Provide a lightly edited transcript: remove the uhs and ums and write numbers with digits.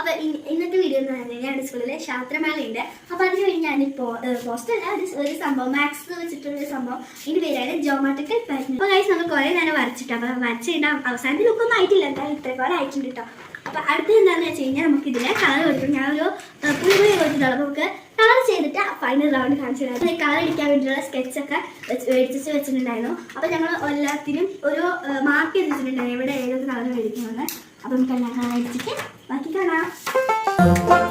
അപ്പോൾ ഇന്നത്തെ വീഡിയോ എന്ന് പറഞ്ഞാൽ ഞങ്ങളുടെ സ്കൂളിലെ ശാസ്ത്രമേളയുണ്ട്. അപ്പോൾ അതിന് വേണ്ടി ഞാനിപ്പോൾ പോസ്റ്റല്ല ഒരു സംഭവം മാത്സ് വെച്ചിട്ടുള്ളൊരു സംഭവം. ഇതിൻ്റെ പേരാണ് ജോമെട്രിക്കൽ പാറ്റേൺ. അപ്പോൾ ഗൈസ് നമ്മൾ കുറേ നേരം വരച്ചിട്ട് അപ്പോൾ വരച്ചിട്ട് അവസാനത്തിൽ ലുക്കൊന്നും ആയിട്ടില്ല, എന്തായാലും ഇത്രയും ആയിട്ടുണ്ട് കേട്ടോ. അപ്പോൾ അടുത്തത് എന്താണെന്ന് വെച്ച് കഴിഞ്ഞാൽ നമുക്കിതിനെ കളർ കൊടുക്കും. ഞാനൊരു പുളി കൊടുത്തിട്ടുള്ളൂ. അപ്പോൾ നമുക്ക് കളർ ചെയ്തിട്ട് ഫൈനൽ റൗണ്ട് കാണിച്ചു തരാം. കളർ അടിക്കാൻ വേണ്ടിയിട്ടുള്ള സ്കെച്ചൊക്കെ മേടിച്ച് വെച്ചിട്ടുണ്ടായിരുന്നു. അപ്പോൾ ഞങ്ങൾ എല്ലാത്തിനും ഒരു മാർക്ക് ചെയ്ത് വെച്ചിട്ടുണ്ടായിരുന്നു എവിടെ ഏതൊക്കെ കളർ മേടിക്കുമെന്ന്. അപ്പോൾ നമുക്ക് എല്ലാം കളർ അടിച്ചിട്ട് ബാക്കി കാണാം.